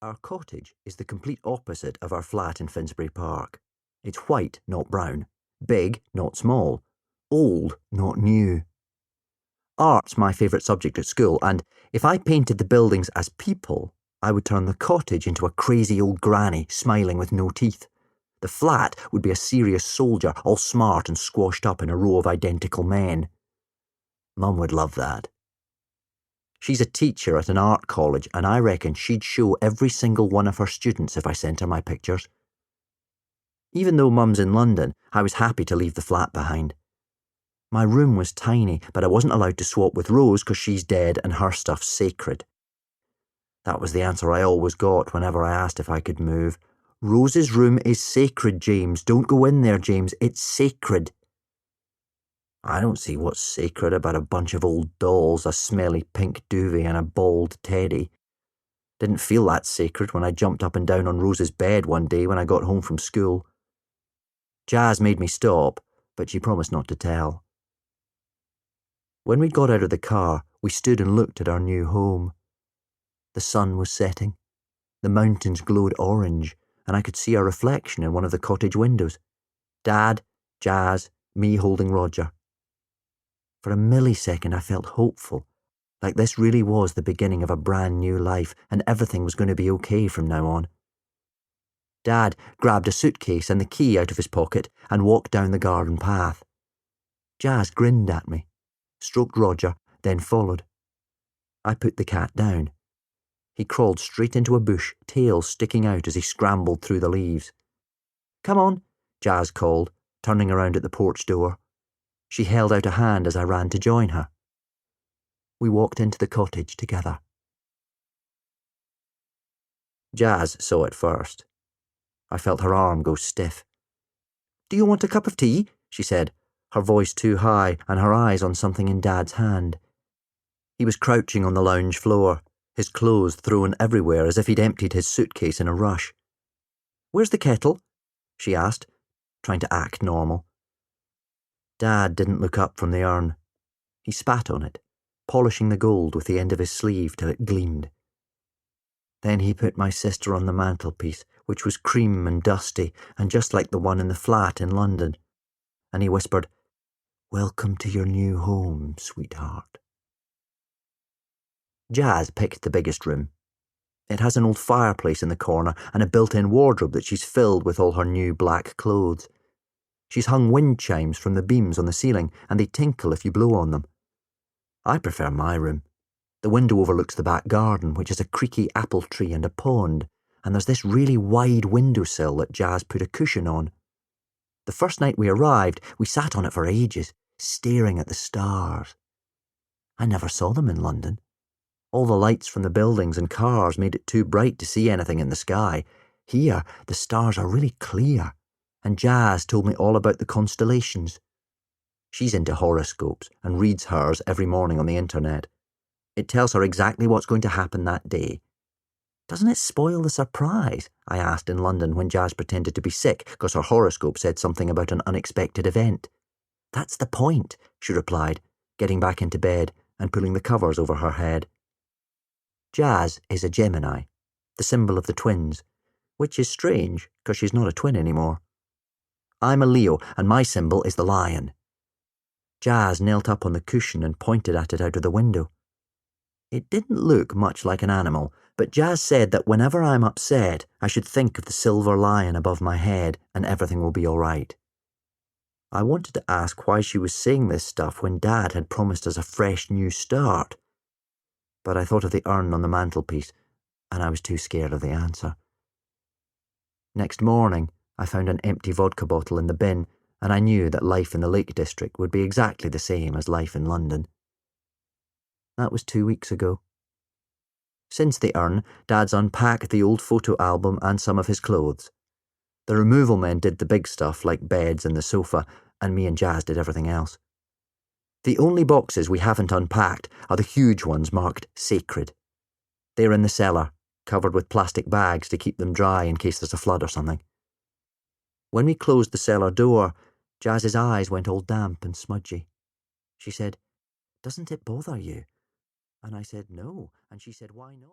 Our cottage is the complete opposite of our flat in Finsbury Park. It's white, not brown. Big, not small. Old, not new. Art's my favourite subject at school, and if I painted the buildings as people, I would turn the cottage into a crazy old granny smiling with no teeth. The flat would be a serious soldier, all smart and squashed up in a row of identical men. Mum would love that. She's a teacher at an art college, and I reckon she'd show every single one of her students if I sent her my pictures. Even though Mum's in London, I was happy to leave the flat behind. My room was tiny, but I wasn't allowed to swap with Rose because she's dead and her stuff's sacred. That was the answer I always got whenever I asked if I could move. Rose's room is sacred, James. Don't go in there, James. It's sacred. I don't see what's sacred about a bunch of old dolls, a smelly pink duvet and a bald teddy. Didn't feel that sacred when I jumped up and down on Rose's bed one day when I got home from school. Jazz made me stop, but she promised not to tell. When we got out of the car, we stood and looked at our new home. The sun was setting. The mountains glowed orange, and I could see our reflection in one of the cottage windows. Dad, Jazz, me holding Roger. For a millisecond I felt hopeful, like this really was the beginning of a brand new life and everything was going to be okay from now on. Dad grabbed a suitcase and the key out of his pocket and walked down the garden path. Jazz grinned at me, stroked Roger, then followed. I put the cat down. He crawled straight into a bush, tail sticking out as he scrambled through the leaves. "Come on," Jazz called, turning around at the porch door. She held out a hand as I ran to join her. We walked into the cottage together. Jazz saw it first. I felt her arm go stiff. "Do you want a cup of tea?" she said, her voice too high and her eyes on something in Dad's hand. He was crouching on the lounge floor, his clothes thrown everywhere as if he'd emptied his suitcase in a rush. "Where's the kettle?" she asked, trying to act normal. Dad didn't look up from the urn. He spat on it, polishing the gold with the end of his sleeve till it gleamed. Then he put my sister on the mantelpiece, which was cream and dusty and just like the one in the flat in London, and he whispered, "Welcome to your new home, sweetheart." Jazz picked the biggest room. It has an old fireplace in the corner and a built-in wardrobe that she's filled with all her new black clothes. She's hung wind chimes from the beams on the ceiling, and they tinkle if you blow on them. I prefer my room. The window overlooks the back garden, which is a creaky apple tree and a pond, and there's this really wide windowsill that Jazz put a cushion on. The first night we arrived, we sat on it for ages, staring at the stars. I never saw them in London. All the lights from the buildings and cars made it too bright to see anything in the sky. Here, the stars are really clear, and Jazz told me all about the constellations. She's into horoscopes and reads hers every morning on the internet. It tells her exactly what's going to happen that day. "Doesn't it spoil the surprise?" I asked in London when Jazz pretended to be sick because her horoscope said something about an unexpected event. "That's the point," she replied, getting back into bed and pulling the covers over her head. Jazz is a Gemini, the symbol of the twins, which is strange because she's not a twin anymore. I'm a Leo, and my symbol is the lion. Jazz knelt up on the cushion and pointed at it out of the window. It didn't look much like an animal, but Jazz said that whenever I'm upset, I should think of the silver lion above my head and everything will be all right. I wanted to ask why she was saying this stuff when Dad had promised us a fresh new start, but I thought of the urn on the mantelpiece, and I was too scared of the answer. Next morning, I found an empty vodka bottle in the bin, and I knew that life in the Lake District would be exactly the same as life in London. That was 2 weeks ago. Since the urn, Dad's unpacked the old photo album and some of his clothes. The removal men did the big stuff like beds and the sofa, and me and Jazz did everything else. The only boxes we haven't unpacked are the huge ones marked sacred. They're in the cellar, covered with plastic bags to keep them dry in case there's a flood or something. When we closed the cellar door, Jazz's eyes went all damp and smudgy. She said, "Doesn't it bother you?" And I said, "No," and she said, "Why not?"